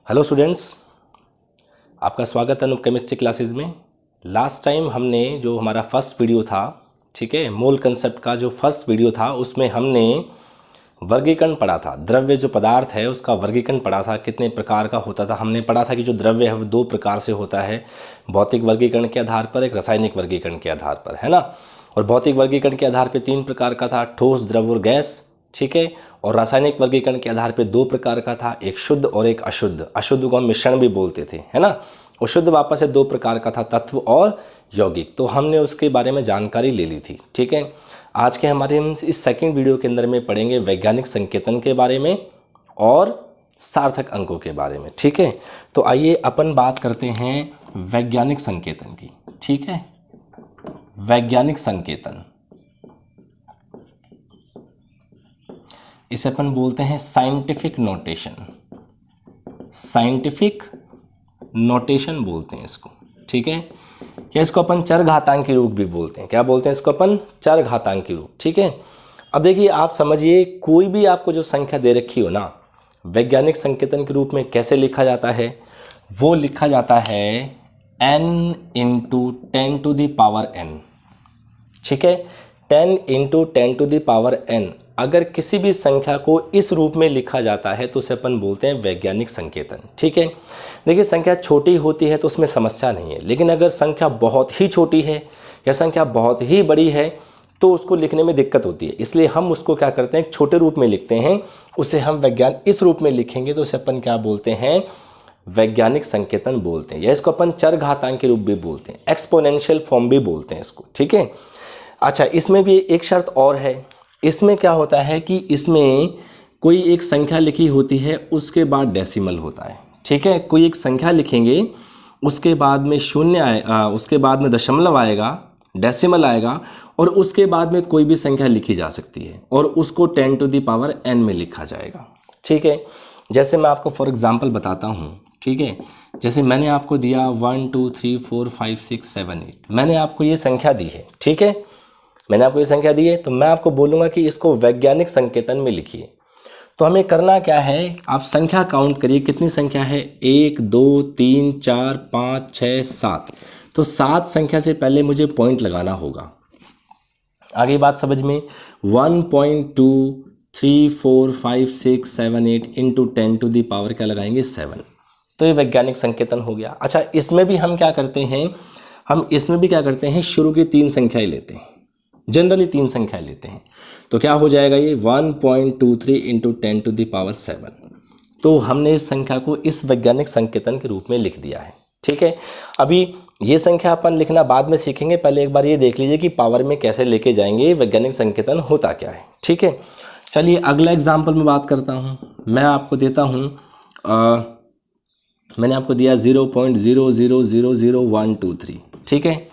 Hello students, आपका स्वागत है अनूप केमिस्ट्री क्लासेस में। लास्ट टाइम हमने जो हमारा फर्स्ट वीडियो था, ठीक है, मोल कंसेप्ट का जो फर्स्ट वीडियो था, उसमें हमने वर्गीकरण पढ़ा था। द्रव्य जो पदार्थ है उसका वर्गीकरण पढ़ा था, कितने प्रकार का होता था। हमने पढ़ा था कि जो द्रव्य है वो दो प्रकार से होता है, भौतिक वर्गीकरण के आधार पर, एक रासायनिक वर्गीकरण के आधार पर, है ना। और भौतिक वर्गीकरण के आधार पर तीन प्रकार का था, ठोस, द्रव और गैस, ठीक है। और रासायनिक वर्गीकरण के आधार पे दो प्रकार का था, एक शुद्ध और एक अशुद्ध। अशुद्ध को हम मिश्रण भी बोलते थे, है ना। और शुद्ध वापस से दो प्रकार का था, तत्व और यौगिक। तो हमने उसके बारे में जानकारी ले ली थी, ठीक है। आज के हमारे हम इस सेकंड वीडियो के अंदर में पढ़ेंगे वैज्ञानिक संकेतन के बारे में और सार्थक अंकों के बारे में, ठीक है। तो आइए अपन बात करते हैं वैज्ञानिक संकेतन की, ठीक है। वैज्ञानिक संकेतन, इसे अपन बोलते हैं साइंटिफिक नोटेशन। साइंटिफिक नोटेशन बोलते हैं इसको, ठीक है। या इसको अपन चरघातांकी रूप भी बोलते हैं। क्या बोलते हैं इसको अपन? चरघातांकी रूप, ठीक है। अब देखिए, आप समझिए, कोई भी आपको जो संख्या दे रखी हो ना, वैज्ञानिक संकेतन के रूप में कैसे लिखा जाता है? वो लिखा जाता है n × 10⁻n, ठीक है। 10 × 10⁻n। अगर किसी भी संख्या को इस रूप में लिखा जाता है तो उसे अपन बोलते हैं वैज्ञानिक संकेतन, ठीक है। देखिए, संख्या छोटी होती है तो उसमें समस्या नहीं है, लेकिन अगर संख्या बहुत ही छोटी है या संख्या बहुत ही बड़ी है तो उसको लिखने में दिक्कत होती है। इसलिए हम उसको क्या करते हैं, छोटे रूप में लिखते हैं। उसे हम इस रूप में लिखेंगे तो उसे अपन क्या बोलते हैं? वैज्ञानिक संकेतन बोलते हैं। या इसको अपन चरघातांकी रूप भी बोलते हैं, एक्सपोनेंशियल फॉर्म भी बोलते हैं इसको, ठीक है। अच्छा, इसमें भी एक शर्त और है। इसमें क्या होता है कि इसमें कोई एक संख्या लिखी होती है, उसके बाद डेसिमल होता है, ठीक है। कोई एक संख्या लिखेंगे, उसके बाद में शून्य आएगा, उसके बाद में दशमलव आएगा, डेसिमल आएगा, और उसके बाद में कोई भी संख्या लिखी जा सकती है और उसको 10⁻n में लिखा जाएगा, ठीक है। जैसे मैं आपको फॉर एग्जांपल बताता हूँ, ठीक है। जैसे मैंने आपको दिया 1 2 3 4 5 6 7 8, मैंने आपको ये संख्या दी है, ठीक है। मैंने आपको ये संख्या दी है, तो मैं आपको बोलूँगा कि इसको वैज्ञानिक संकेतन में लिखिए। तो हमें करना क्या है, आप संख्या काउंट करिए, कितनी संख्या है? 1 2 3 4 5 6 7। तो 7 संख्या से पहले मुझे पॉइंट लगाना होगा। आगे बात समझ में? 1.2 3 4 5 6 7 8 × 10⁻, क्या लगाएंगे? 7। तो ये वैज्ञानिक संकेतन हो गया। अच्छा, इसमें भी हम क्या करते हैं, हम इसमें भी क्या करते हैं, शुरू की 3 संख्याएँ लेते हैं, जनरली 3 संख्या लेते हैं। तो क्या हो जाएगा ये? 1.23 × 10⁻7। तो हमने इस संख्या को इस वैज्ञानिक संकेतन के रूप में लिख दिया है, ठीक है। अभी ये संख्या अपन लिखना बाद में सीखेंगे, पहले एक बार ये देख लीजिए कि पावर में कैसे लेके जाएंगे, वैज्ञानिक संकेतन होता क्या है, ठीक है। चलिए अगला एग्जाम्पल में बात करता हूँ। मैं आपको देता हूँ, मैंने आपको दिया 0.00000123, ठीक है।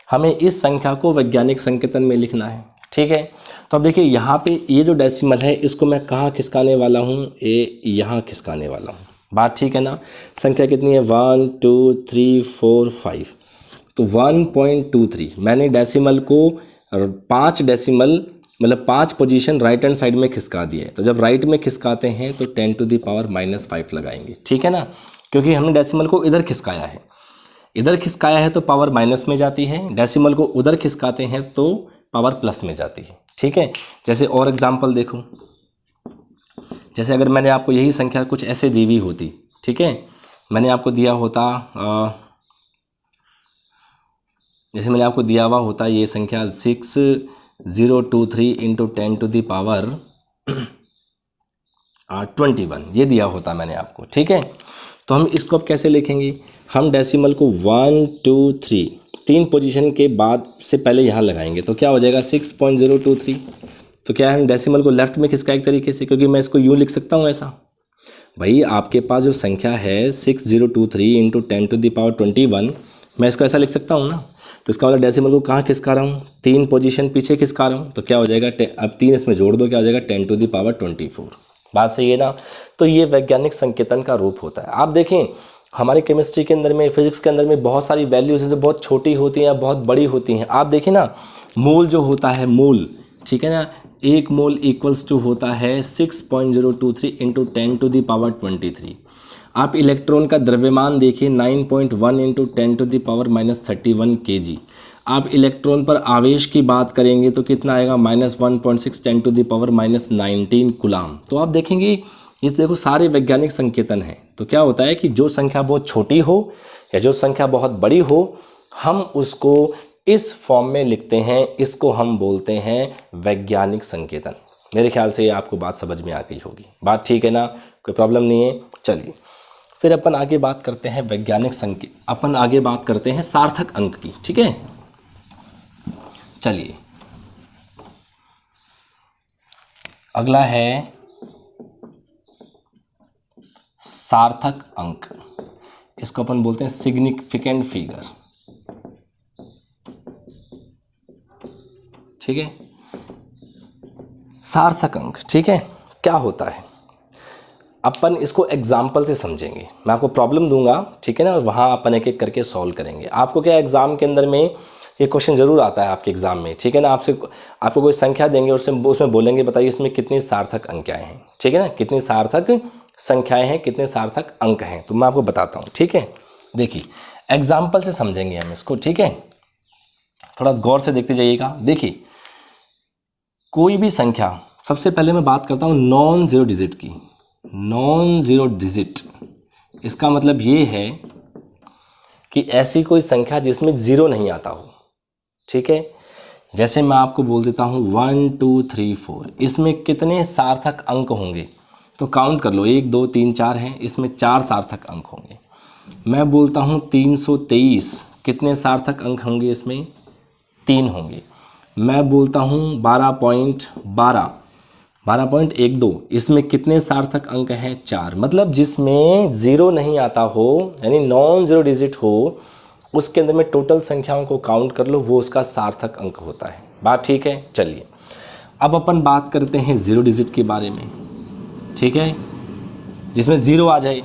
हमें इस संख्या को वैज्ञानिक संकेतन में लिखना है, ठीक है। तो अब देखिए, यहाँ पे ये जो डेसिमल है इसको मैं कहाँ खिसकाने वाला हूँ? ये यहाँ खिसकाने वाला हूँ। बात ठीक है ना। संख्या कितनी है? 1 2 3 4 5। तो 1.23 मैंने डेसिमल को 5 डेसिमल मतलब 5 पोजीशन राइट हैंड साइड में खिसका दिए। तो जब राइट में खिसकाते हैं तो 10⁻⁻5 लगाएंगे, ठीक है ना, क्योंकि हमने डेसिमल को इधर खिसकाया है। इधर खिसकाया है तो पावर माइनस में जाती है, डेसिमल को उधर खिसकाते हैं तो पावर प्लस में जाती है, ठीक है। जैसे और एग्जांपल देखो, जैसे अगर मैंने आपको यही संख्या कुछ ऐसे दी हुई होती, ठीक है, मैंने आपको दिया होता जैसे मैंने आपको दिया हुआ होता ये संख्या 6023 × 10⁻21, ये दिया होता मैंने आपको, ठीक है। तो हम इसको अब कैसे लिखेंगे? हम डेसिमल को 1 2 3 पोजीशन के बाद से पहले यहाँ लगाएंगे, तो क्या हो जाएगा? 6.023। तो क्या है, हम डेसिमल को लेफ्ट में खिसका एक तरीके से, क्योंकि मैं इसको यूँ लिख सकता हूँ ऐसा। भाई आपके पास जो संख्या है 6023 × 10⁻21, मैं इसको ऐसा लिख सकता हूँ ना। तो इसका मतलब डेसिमल को कहाँ खिसका रहा हूँ? 3 पोजीशन पीछे खिसका रहा हूँ। तो क्या हो जाएगा? अब 3 इसमें जोड़ दो, क्या हो जाएगा? 10⁻24। बात सही है ना। तो ये वैज्ञानिक संकेतन का रूप होता है। आप देखें, हमारे केमिस्ट्री के अंदर में, फिजिक्स के अंदर में बहुत सारी वैल्यूज जैसे बहुत छोटी होती हैं या बहुत बड़ी होती हैं। आप देखिए ना, मोल जो होता है, मोल, ठीक है ना, 1 मोल इक्वल्स टू होता है 6.023 इंटू 10⁻23। आप इलेक्ट्रॉन का द्रव्यमान देखिए 9.1 इंटू 10⁻31 kg। आप इलेक्ट्रॉन पर आवेश की बात करेंगे तो कितना आएगा -1.6 10⁻19 कूलाम। तो आप देखेंगे ये देखो सारे वैज्ञानिक संकेतन हैं। तो क्या होता है कि जो संख्या बहुत छोटी हो या जो संख्या बहुत बड़ी हो, हम उसको इस फॉर्म में लिखते हैं, इसको हम बोलते हैं वैज्ञानिक संकेतन। मेरे ख्याल से ये आपको बात समझ में आ गई होगी। बात ठीक है ना, कोई प्रॉब्लम नहीं है। चलिए फिर अपन आगे बात करते हैं वैज्ञानिक संकेत, अपन आगे बात करते हैं सार्थक अंक की। ठीक है, चलिए अगला है सार्थक अंक। इसको अपन बोलते हैं सिग्निफिकेंट फिगर। ठीक है, सार्थक अंक। ठीक है, क्या होता है अपन इसको एग्जाम्पल से समझेंगे। मैं आपको प्रॉब्लम दूंगा, ठीक है ना, और वहाँ अपन एक एक करके सॉल्व करेंगे। आपको क्या एग्जाम के अंदर में ये क्वेश्चन जरूर आता है आपके एग्जाम में, ठीक है ना। आपको कोई संख्या देंगे और उसमें बोलेंगे बताइए इसमें कितनी सार्थक अंख्याएँ हैं, ठीक है ना, कितनी सार्थक संख्याएं हैं, कितने सार्थक अंक हैं। तो मैं आपको बताता हूँ, ठीक है। देखिए एग्जाम्पल से समझेंगे हम इसको, ठीक है, थोड़ा गौर से देखते जाइएगा। देखिए कोई भी संख्या, सबसे पहले मैं बात करता हूँ नॉन जीरो डिजिट की। नॉन जीरो डिजिट इसका मतलब ये है कि ऐसी कोई संख्या जिसमें जीरो नहीं आता हो, ठीक है। जैसे मैं आपको बोल देता हूँ 1 2 3 4, इसमें कितने सार्थक अंक होंगे, तो काउंट कर लो, 1 2 3 4 हैं, इसमें 4 सार्थक अंक होंगे। मैं बोलता हूँ 323, कितने सार्थक अंक होंगे, इसमें 3 होंगे। मैं बोलता हूँ 12.12, इसमें कितने सार्थक अंक हैं, 4। मतलब जिसमें ज़ीरो नहीं आता हो, यानी नॉन ज़ीरो डिजिट हो, उसके अंदर में टोटल संख्याओं को काउंट कर लो, वो उसका सार्थक अंक होता है। बात ठीक है। चलिए अब अपन बात करते हैं ज़ीरो डिजिट के बारे में, ठीक है, जिसमें ज़ीरो आ जाए।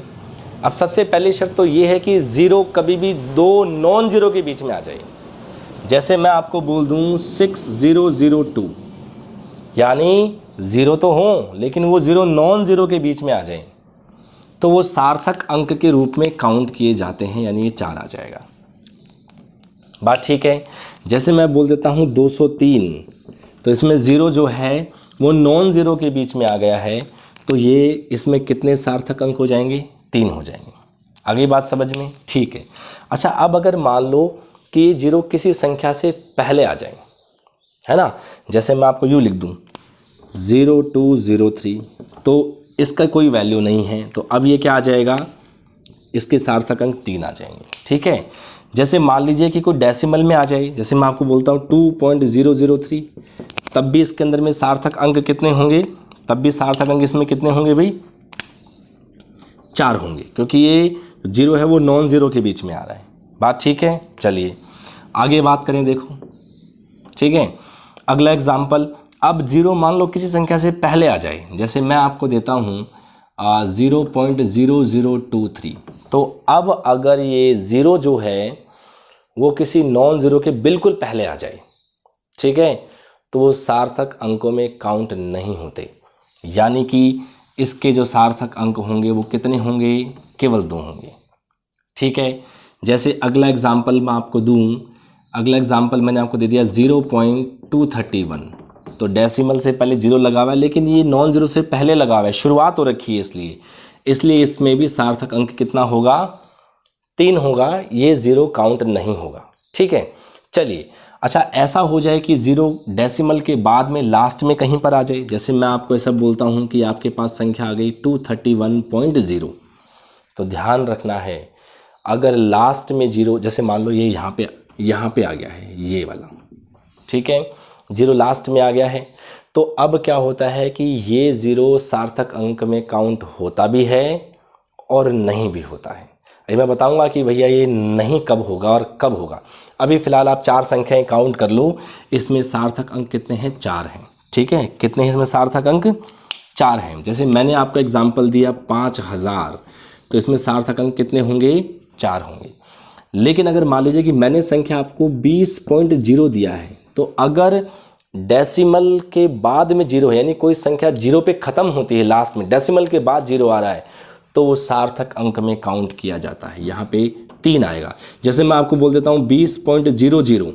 अब सबसे पहली शर्त तो ये है कि ज़ीरो कभी भी दो नॉन ज़ीरो के बीच में आ जाए। जैसे मैं आपको बोल दूं 6002, यानी ज़ीरो तो हो लेकिन वो ज़ीरो नॉन ज़ीरो के बीच में आ जाए, तो वो सार्थक अंक के रूप में काउंट किए जाते हैं, यानी ये 4 आ जाएगा। बात ठीक है। जैसे मैं बोल देता हूँ 203, तो इसमें ज़ीरो जो है वो नॉन ज़ीरो के बीच में आ गया है, तो ये इसमें कितने सार्थक अंक हो जाएंगे, 3 हो जाएंगे। आगे बात समझ में, ठीक है। अच्छा अब अगर मान लो कि जीरो किसी संख्या से पहले आ जाए, है ना, जैसे मैं आपको यूँ लिख दूँ 0203, तो इसका कोई वैल्यू नहीं है, तो अब ये क्या आ जाएगा, इसके सार्थक अंक 3 आ जाएंगे, ठीक है। जैसे मान लीजिए कि कोई डेसिमल में आ जाए, जैसे मैं आपको बोलता हूँ 2.003, तब भी इसके अंदर में सार्थक अंक कितने होंगे, तब भी सार्थक अंक इसमें कितने होंगे भाई, 4 होंगे, क्योंकि ये जीरो है वो नॉन ज़ीरो के बीच में आ रहा है। बात ठीक है। चलिए आगे बात करें, देखो, ठीक है। अगला एग्जाम्पल, अब जीरो मान लो किसी संख्या से पहले आ जाए, जैसे मैं आपको देता हूँ 0.0023, तो अब अगर ये ज़ीरो जो है वो किसी नॉन ज़ीरो के बिल्कुल पहले आ जाए, ठीक है, तो वो सार्थक अंकों में काउंट नहीं होते, यानी कि इसके जो सार्थक अंक होंगे वो कितने होंगे, केवल 2 होंगे, ठीक है। जैसे अगला एग्जाम्पल मैं आपको दूं, अगला एग्जाम्पल मैंने आपको दे दिया 0.231, तो डेसिमल से पहले जीरो लगा हुआ है, लेकिन ये नॉन ज़ीरो से पहले लगा हुआ है, शुरुआत हो रखी है, इसलिए इसमें भी सार्थक अंक कितना होगा, 3 होगा, ये ज़ीरो काउंट नहीं होगा, ठीक है। चलिए अच्छा ऐसा हो जाए कि ज़ीरो डेसिमल के बाद में लास्ट में कहीं पर आ जाए, जैसे मैं आपको ऐसा बोलता हूँ कि आपके पास संख्या आ गई 231.0, तो ध्यान रखना है अगर लास्ट में जीरो, जैसे मान लो ये यहाँ पे आ गया है ये वाला, ठीक है, जीरो लास्ट में आ गया है, तो अब क्या होता है कि ये ज़ीरो सार्थक अंक में काउंट होता भी है और नहीं भी होता है। अभी मैं बताऊंगा कि भैया ये नहीं कब होगा और कब होगा। अभी फ़िलहाल आप 4 संख्याएं काउंट कर लो, इसमें सार्थक अंक कितने हैं, 4 हैं, ठीक है। कितने हैं इसमें सार्थक अंक, 4 हैं। जैसे मैंने आपको एग्जाम्पल दिया 5000, तो इसमें सार्थक अंक कितने होंगे, 4 होंगे। लेकिन अगर मान लीजिए कि मैंने संख्या आपको 20.0 दिया है, तो अगर डेसिमल के बाद में जीरो है, यानी कोई संख्या जीरो पे ख़त्म होती है लास्ट में, डेसिमल के बाद जीरो आ रहा है तो वो सार्थक अंक में काउंट किया जाता है। यहाँ पे 3 आएगा। जैसे मैं आपको बोल देता हूँ 20.00,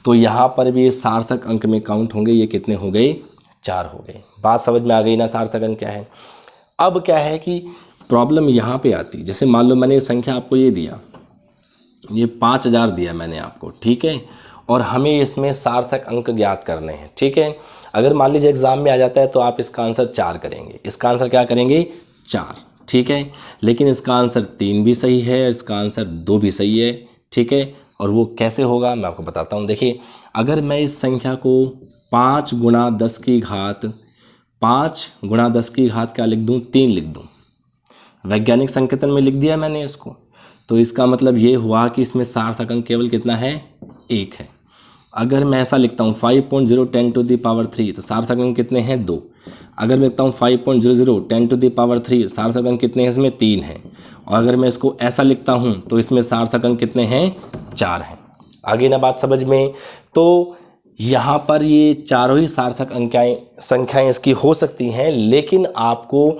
तो यहाँ पर भी ये सार्थक अंक में काउंट होंगे। ये कितने हो गए? 4 हो गए। बात समझ में आ गई ना सार्थक अंक क्या है। अब क्या है कि प्रॉब्लम यहाँ पे आती, जैसे मान लो मैंने संख्या आपको ये दिया, ये 5000 दिया मैंने आपको, ठीक है, और हमें इसमें सार्थक अंक ज्ञात करने हैं, ठीक है। अगर मान लीजिए एग्जाम में आ जाता है तो आप इसका आंसर 4 करेंगे, इसका आंसर क्या करेंगे? 4, ठीक है। लेकिन इसका आंसर 3 भी सही है, इसका आंसर 2 भी सही है, ठीक है। और वो कैसे होगा मैं आपको बताता हूँ। देखिए, अगर मैं इस संख्या को 5 गुणा 10 की घात 5 गुणा 10 की घात क्या लिख दूँ? 3 लिख दूँ। वैज्ञानिक संकेतन में लिख दिया मैंने इसको, तो इसका मतलब ये हुआ कि इसमें सार्थक अंक केवल कितना है? 1 है। अगर मैं ऐसा लिखता हूँ 5.0 10 to the power 3, तो सार्थक अंक कितने हैं? 2। अगर मैं लिखता हूँ 5.00 10 to the power 3, सार्थक अंक कितने हैं इसमें? 3 हैं। और अगर मैं इसको ऐसा लिखता हूँ तो इसमें सार्थक अंक कितने हैं? 4 हैं। आगे ना बात समझ में। तो यहाँ पर ये चारों ही सार्थक संख्याएं इसकी हो सकती हैं, लेकिन आपको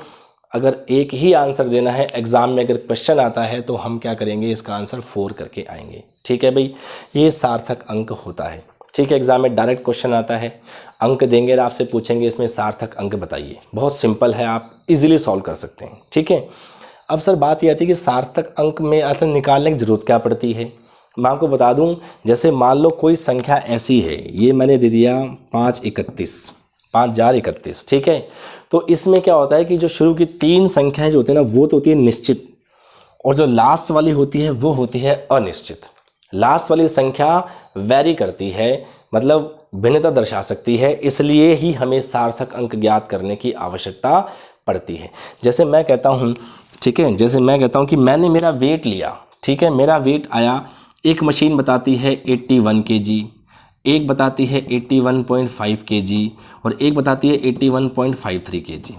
अगर एक ही आंसर देना है, एग्ज़ाम में अगर क्वेश्चन आता है तो हम क्या करेंगे? इसका आंसर 4 करके आएंगे, ठीक है भाई। ये सार्थक अंक होता है, ठीक है। एग्ज़ाम में डायरेक्ट क्वेश्चन आता है, अंक देंगे और आपसे पूछेंगे इसमें सार्थक अंक बताइए। बहुत सिंपल है, आप इजीली सॉल्व कर सकते हैं, ठीक है। अब सर बात ये आती है कि सार्थक अंक में अर्थ निकालने की ज़रूरत क्या पड़ती है। मैं आपको बता दूं, जैसे मान लो कोई संख्या ऐसी है, ये मैंने दे दिया 5031, ठीक है। तो इसमें क्या होता है कि जो शुरू की 3 संख्याएं जो होती है ना, वो तो होती है निश्चित, और जो लास्ट वाली होती है वो होती है अनिश्चित। लास्ट वाली संख्या वैरी करती है, मतलब भिन्नता दर्शा सकती है, इसलिए ही हमें सार्थक अंक ज्ञात करने की आवश्यकता पड़ती है। जैसे मैं कहता हूँ, ठीक है, जैसे मैं कहता हूँ कि मैंने मेरा वेट लिया, ठीक है, मेरा वेट आया, एक मशीन बताती है 81 kg, एक बताती है 81.5 kg, और एक बताती है 81.53 kg,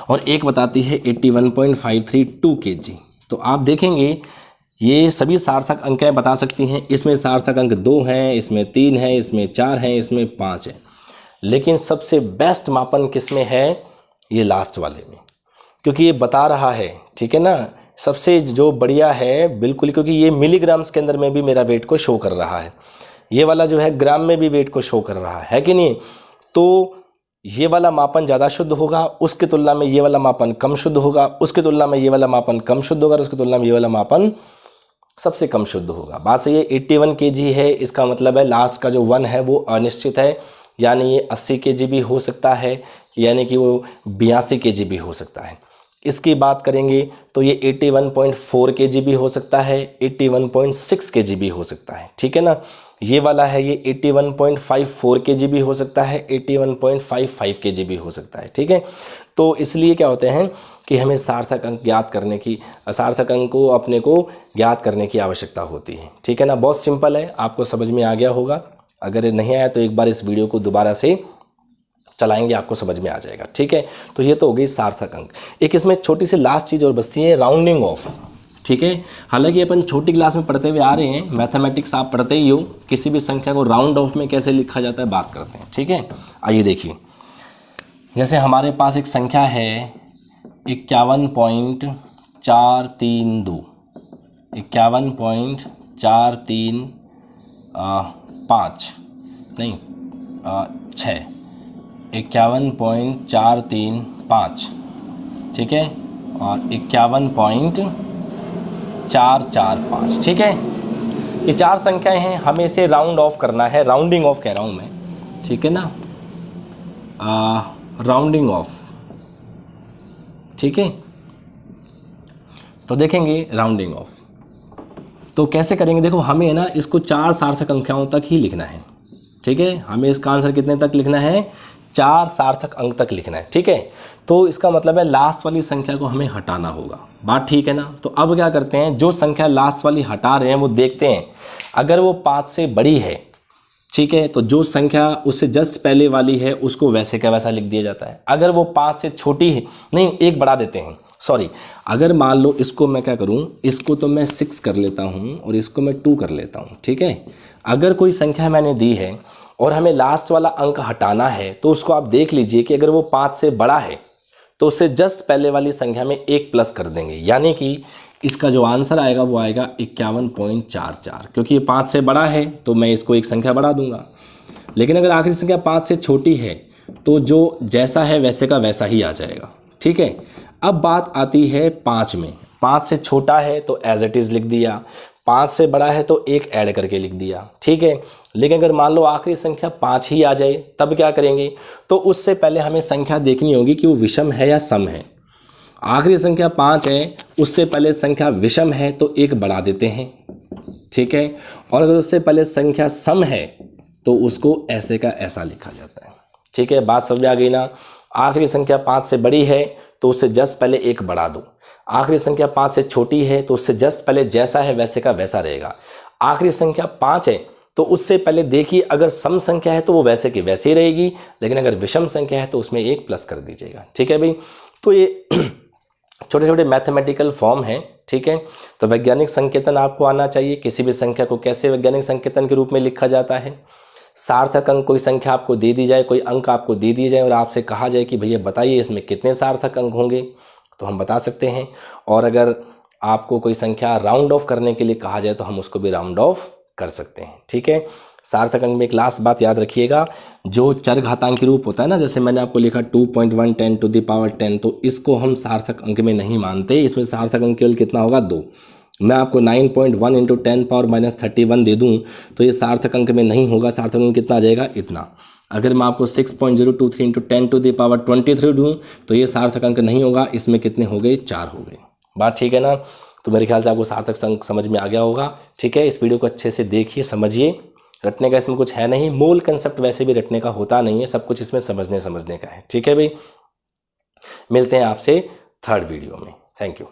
और एक बताती है 81.532 kg। तो आप देखेंगे ये सभी सार्थक अंक बता सकती हैं। इसमें सार्थक अंक 2 हैं, इसमें 3 हैं, इसमें 4 हैं, इसमें 5 है। लेकिन सबसे बेस्ट मापन किस में है? ये लास्ट वाले में, क्योंकि ये बता रहा है, ठीक है ना, सबसे जो बढ़िया है बिल्कुल, क्योंकि ये मिलीग्राम्स के अंदर में भी मेरा वेट को शो कर रहा है, ये वाला जो है ग्राम में भी वेट को शो कर रहा है कि नहीं। तो ये वाला मापन ज़्यादा शुद्ध होगा, उसकी तुलना में ये वाला मापन कम शुद्ध होगा, उसकी तुलना में ये वाला मापन कम शुद्ध होगा, और उसकी तुलना में ये वाला मापन सबसे कम शुद्ध होगा। बात सही है। 81 kg है, इसका मतलब है लास्ट का जो 1 है वो अनिश्चित है, यानी ये 80 kg भी हो सकता है, यानी कि वो 82 kg भी हो सकता है। इसकी बात करेंगे तो ये 81.4 kg भी हो सकता है, 81.6 kg भी हो सकता है, ठीक है ना। ये वाला है, ये 81.54 kg भी हो सकता है, 81.55 kg भी हो सकता है, ठीक है। तो इसलिए क्या होते हैं कि हमें सार्थक अंक ज्ञात करने की, सार्थक अंक को अपने को ज्ञात करने की आवश्यकता होती है, ठीक है ना। बहुत सिंपल है, आपको समझ में आ गया होगा। अगर नहीं आया तो एक बार इस वीडियो को दोबारा से चलाएंगे, आपको समझ में आ जाएगा, ठीक है। तो ये तो हो गई सार्थक अंक। एक इसमें छोटी सी लास्ट चीज़ और बचती है, राउंडिंग ऑफ, ठीक है। हालांकि अपन छोटी क्लास में पढ़ते हुए आ रहे हैं, मैथमेटिक्स आप पढ़ते ही हो, किसी भी संख्या को राउंड ऑफ में कैसे लिखा जाता है बात करते हैं, ठीक है। आइए देखिए, जैसे हमारे पास एक संख्या है 51.432, 51.435 नहीं 6, 51.435, ठीक है, और 51.445, ठीक है। ये 4 संख्याएं हैं, हमें इसे राउंड ऑफ करना है, राउंडिंग ऑफ कह रहा हूँ मैं, ठीक है ना, राउंडिंग ऑफ, ठीक है। तो देखेंगे राउंडिंग ऑफ तो कैसे करेंगे। देखो, हमें है ना इसको 4 सार्थक अंकों तक ही लिखना है, ठीक है। हमें इसका आंसर कितने तक लिखना है? 4 सार्थक अंक तक लिखना है, ठीक है। तो इसका मतलब है लास्ट वाली संख्या को हमें हटाना होगा, बात ठीक है ना। तो अब क्या करते हैं, जो संख्या लास्ट वाली हटा रहे हैं वो देखते हैं, अगर वो 5 से बड़ी है, ठीक है, तो जो संख्या उससे जस्ट पहले वाली है उसको वैसे का वैसा लिख दिया जाता है। अगर वो 5 से छोटी है, नहीं, एक बढ़ा देते हैं, सॉरी, अगर मान लो इसको मैं क्या करूं, इसको तो मैं 6 कर लेता हूं और इसको मैं 2 कर लेता हूं, ठीक है। अगर कोई संख्या मैंने दी है और हमें लास्ट वाला अंक हटाना है, तो उसको आप देख लीजिए कि अगर वो 5 से बड़ा है तो उससे जस्ट पहले वाली संख्या में 1 प्लस कर देंगे, यानी कि इसका जो आंसर आएगा वो आएगा 51.44। क्योंकि ये 5 से बड़ा है तो मैं इसको एक संख्या बढ़ा दूंगा। लेकिन अगर आखिरी संख्या 5 से छोटी है तो जो जैसा है वैसे का वैसा ही आ जाएगा। ठीक है, अब बात आती है 5 में। 5 से छोटा है तो एज इट इज़ लिख दिया, 5 से बड़ा है तो 1 ऐड करके लिख दिया। ठीक है, लेकिन अगर मान लो आखिरी संख्या 5 ही आ जाए तब क्या करेंगे? तो उससे पहले हमें संख्या देखनी होगी कि वो विषम है या सम है। आखिरी संख्या 5 है, उससे पहले संख्या विषम है तो 1 बढ़ा देते हैं। ठीक है, और अगर उससे पहले संख्या सम है तो उसको ऐसे का ऐसा लिखा जाता है। ठीक है, बात समझ में आ गई ना? आखिरी संख्या 5 से बड़ी है तो उससे जस्ट पहले 1 बढ़ा दो। आखिरी संख्या 5 से छोटी है तो उससे जस्ट पहले जैसा है वैसे का वैसा रहेगा। आखिरी संख्या 5 है तो उससे पहले देखिए अगर सम संख्या है तो वो वैसे की वैसे ही रहेगी, लेकिन अगर विषम संख्या है तो उसमें 1 प्लस कर दीजिएगा। ठीक है भाई, तो ये छोटे छोटे मैथमेटिकल फॉर्म हैं। ठीक है, तो वैज्ञानिक संकेतन आपको आना चाहिए। किसी भी संख्या को कैसे वैज्ञानिक संकेतन के रूप में लिखा जाता है। सार्थक अंक, कोई संख्या आपको दे दी जाए, कोई अंक आपको दे दिए जाए और आपसे कहा जाए कि भैया बताइए इसमें कितने सार्थक अंक होंगे, तो हम बता सकते हैं। और अगर आपको कोई संख्या राउंड ऑफ करने के लिए कहा जाए तो हम उसको भी राउंड ऑफ कर सकते हैं। ठीक है, सार्थक अंक में एक लास्ट बात याद रखिएगा, जो चरघातांकी रूप होता है ना, जैसे मैंने आपको लिखा 2.110 टू द पावर 10, तो इसको हम सार्थक अंक में नहीं मानते। इसमें सार्थक अंक केवल कितना होगा? 2। मैं आपको 9.1 इंटू 10 पावर -31 दे दूं तो ये सार्थक अंक में नहीं होगा। सार्थक अंक कितना आ जाएगा? इतना। अगर मैं आपको 6.023 इंटू 10 टू द पावर 23 दूँ तो ये सार्थक अंक नहीं होगा। इसमें कितने हो गए? 4 हो गए। बात ठीक है ना? तो मेरे ख्याल से आपको सार्थक अंक समझ में आ गया होगा। ठीक है, इस वीडियो को अच्छे से देखिए, समझिए। रटने का इसमें कुछ है नहीं, मूल कंसेप्ट वैसे भी रटने का होता नहीं है, सब कुछ इसमें समझने का है। ठीक है भाई, मिलते हैं आपसे थर्ड वीडियो में। Thank you.